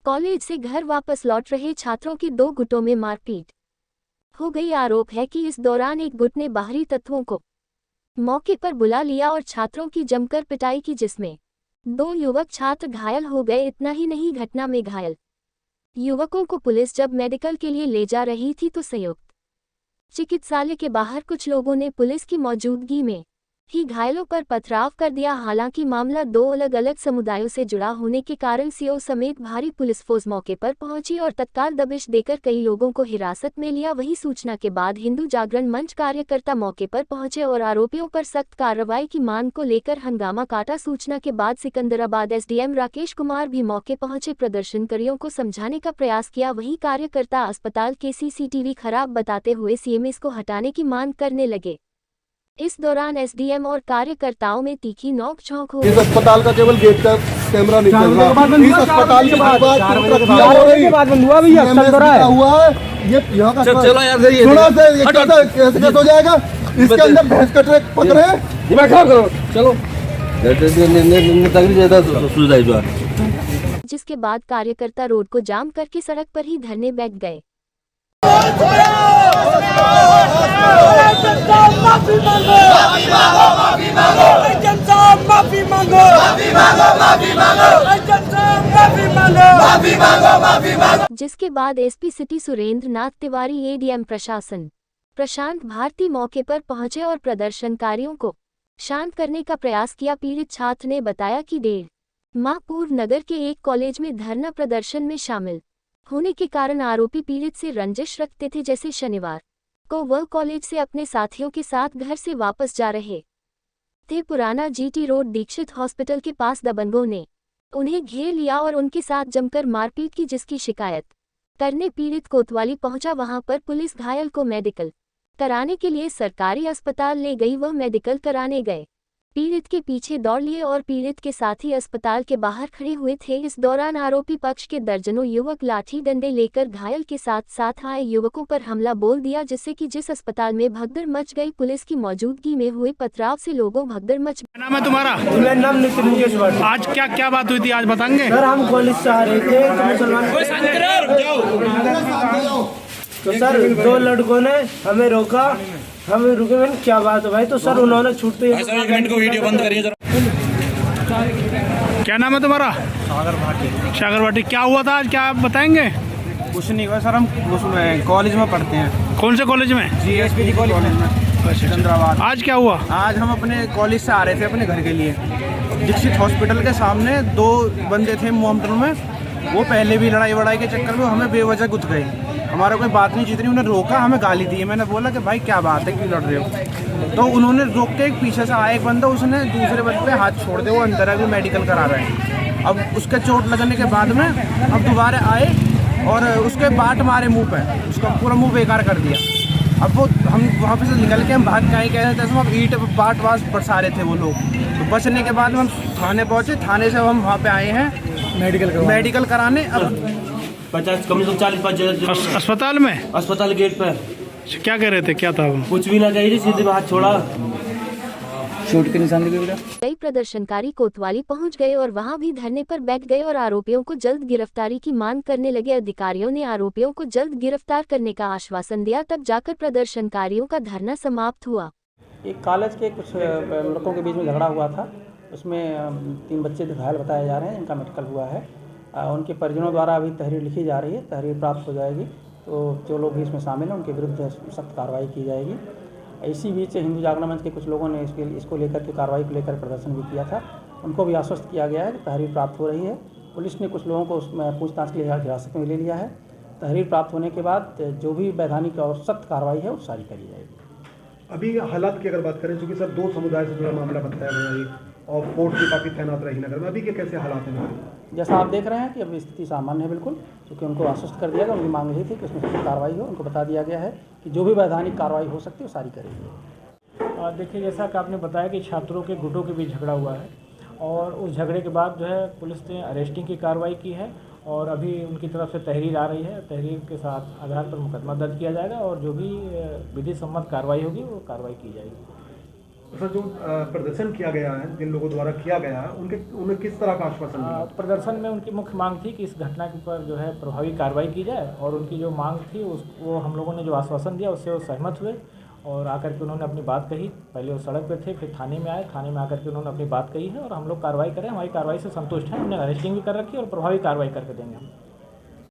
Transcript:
College से घर वापस लौट रहे छात्रों की 2 गुटों में मारपीट हो गई। आरोप है कि इस दौरान एक गुट ने बाहरी तत्वों को मौके पर बुला लिया और छात्रों की जमकर पिटाई की, जिसमें 2 युवक छात्र घायल हो गए। इतना ही नहीं, घटना में घायल युवकों को पुलिस जब मेडिकल के लिए ले जा रही थी तो संयुक्त चिकित्सालय के बाहर कुछ लोगों ने पुलिस की मौजूदगी में ही घायलों पर पथराव कर दिया। हालांकि मामला 2 अलग अलग समुदायों से जुड़ा होने के कारण सीओ समेत भारी पुलिस फोर्स मौके पर पहुंची और तत्काल दबिश देकर कई लोगों को हिरासत में लिया। वहीं सूचना के बाद हिंदू जागरण मंच कार्यकर्ता मौके पर पहुंचे और आरोपियों पर सख्त कार्रवाई की मांग को लेकर हंगामा काटा। सूचना के बाद सिकंदराबाद एसडीएम राकेश कुमार भी मौके पहुंचे, प्रदर्शनकारियों को समझाने का प्रयास किया। वहीं कार्यकर्ता अस्पताल के सीसीटीवी खराब बताते हुए सीएमएस को हटाने की मांग करने लगे। इस दौरान एसडीएम और कार्यकर्ताओं में तीखी नोक-झोंक हुई। इस अस्पताल का केवल गेट का कैमरा नहीं चल रहा। इस अस्पताल के बाद हुआ ये यहाँ का थोड़ा सा कैसे हो जाएगा। इसके अंदर भैंस का ट्रक पकड़े, दिमाग खराब करो, चलो जिसके बाद कार्यकर्ता रोड को जाम करके सड़क पर ही धरने बैठ गए। जिसके बाद एसपी सिटी सुरेंद्र नाथ तिवारी, एडीएम प्रशासन प्रशांत भारती मौके पर पहुंचे और प्रदर्शनकारियों को शांत करने का प्रयास किया। पीड़ित छात्र ने बताया कि 1.5 माह पूर्व नगर के एक कॉलेज में धरना प्रदर्शन में शामिल होने के कारण आरोपी पीड़ित से रंजिश रखते थे। जैसे शनिवार को वह कॉलेज से अपने साथियों के साथ घर से वापस जा रहे थे। पुराना जीटी रोड दीक्षित हॉस्पिटल के पास दबंगों ने उन्हें घेर लिया और उनके साथ जमकर मारपीट की, जिसकी शिकायत करने पीड़ित कोतवाली पहुंचा। वहां पर पुलिस घायल को मेडिकल कराने के लिए सरकारी अस्पताल ले गई। वह मेडिकल कराने गए पीड़ित के पीछे दौड़ लिए और पीड़ित के साथी अस्पताल के बाहर खड़े हुए थे। इस दौरान आरोपी पक्ष के दर्जनों युवक लाठी डंडे लेकर घायल के साथ आए युवकों पर हमला बोल दिया, जिससे कि जिस अस्पताल में भगदड़ मच गई। पुलिस की मौजूदगी में हुए पथराव से लोगों भगदड़ मच। नाम है तुम्हारा? मेरा नाम नितिन। आज क्या बात हुई थी, आज बताएंगे? सर हम कॉलेज से आ रहे थे तो सर 2 लड़कों ने हमें रोका। हमें रुके, मैंने क्या बात है भाई, तो सर उन्होंने छूटते ही को वीडियो बंद करिए जरा। क्या नाम है तुम्हारा? सागर भाटी। क्या हुआ था आज, क्या आप बताएंगे? कुछ नहीं हुआ सर, हम उसमें कॉलेज में पढ़ते हैं। कौन से कॉलेज में? जीएसपी कॉलेज में सिकंदराबाद। आज क्या हुआ? आज हम अपने कॉलेज से आ रहे थे अपने घर के लिए। दीक्षित हॉस्पिटल के सामने 2 बंदे थे मोमटन में। वो पहले भी लड़ाई वड़ाई के चक्कर में हमें बेवजह गुथ गए। हमारा कोई बात नहीं, जितनी उन्हें रोका हमें गाली दी। मैंने बोला कि भाई क्या बात है, क्यों लड़ रहे हो? तो उन्होंने रोक के एक पीछे से आया एक बंदा, उसने दूसरे बंदे पे हाथ छोड़ दे। वो अंदर अभी मेडिकल करा रहे हैं। अब उसके चोट लगने के बाद में अब दोबारा आए और उसके बाट मारे मुंह पे, उसका पूरा मुंह बेकार कर दिया। अब वो हम वहाँ पे से निकल के हम भाग के आए, कह रहे थे हम ईंट बाट वास बरसा रहे थे वो लोग। तो बचने के बाद हम थाने पहुँचे। थाने से हम वहाँ पे आए हैं मेडिकल कराने। अब 50 कम से कम 40-50 अस्पताल में, अस्पताल गेट पर। क्या कह रहे थे, क्या था? कुछ भी ना कही, सीधे हाथ छोड़ा, चोट के निशान दिखे बेटा। कई प्रदर्शनकारी कोतवाली पहुंच गए और वहां भी धरने पर बैठ गए और आरोपियों को जल्द गिरफ्तारी की मांग करने लगे। अधिकारियों ने आरोपियों को जल्द गिरफ्तार करने का आश्वासन दिया, तब जाकर प्रदर्शनकारियों का धरना समाप्त हुआ। एक कॉलेज के कुछ लड़कों के बीच में झगड़ा हुआ था। उसमें 3 बच्चे घायल बताए जा रहे हैं, इनका मेडिकल हुआ है। उनके परिजनों द्वारा अभी तहरीर लिखी जा रही है, तहरीर प्राप्त हो जाएगी तो जो लोग भी इसमें शामिल हैं उनके विरुद्ध सख्त कार्रवाई की जाएगी। इसी बीच हिंदू जागरण मंच के कुछ लोगों ने इसको लेकर के कार्रवाई को लेकर प्रदर्शन भी किया था। उनको भी आश्वस्त किया गया है कि तहरीर प्राप्त हो रही है। पुलिस ने कुछ लोगों को उसमें पूछताछ के लिए हिरासत में ले लिया है। तहरीर प्राप्त होने के बाद जो भी वैधानिक और सख्त कार्रवाई है वो सारी करी जाएगी। अभी हालात की अगर बात करें, चूँकि सर 2 समुदाय से जुड़ा मामला बनता है और फोर्स भी काफ़ी तैनात रही नगर में, अभी के कैसे हालात हैं? जैसा आप देख रहे हैं कि अभी स्थिति सामान्य है बिल्कुल, क्योंकि उनको आश्वस्त कर दिया गया। उनकी मांग यही थी कि उसमें सख्त कार्रवाई हो। उनको बता दिया गया है कि जो भी वैधानिक कार्रवाई हो सकती है वो सारी करेगी। देखिए, जैसा कि आपने बताया कि छात्रों के गुटों के बीच झगड़ा हुआ है और उस झगड़े के बाद जो है पुलिस ने अरेस्टिंग की कार्रवाई की है और अभी उनकी तरफ से तहरीर आ रही है। तहरीर के साथ आधार पर मुकदमा दर्ज किया जाएगा और जो भी विधि सम्मत कार्रवाई होगी वो कार्रवाई की जाएगी। सर जो प्रदर्शन किया गया है, जिन लोगों द्वारा किया गया है, उन्हें किस तरह का आश्वासन मिला? प्रदर्शन में उनकी मुख्य मांग थी कि इस घटना के ऊपर जो है प्रभावी कार्रवाई की जाए, और उनकी जो मांग थी वो हम लोगों ने जो आश्वासन दिया उससे वो सहमत हुए और आकर के उन्होंने अपनी बात कही। पहले वो सड़क पे थे, फिर थाने में आए, थाने में आकर के उन्होंने अपनी बात कही है और हम लोग कार्रवाई करें, हमारी कार्रवाई से संतुष्ट हैं। हमने अरेस्टिंग भी कर रखी है और प्रभावी कार्रवाई करके देंगे हम।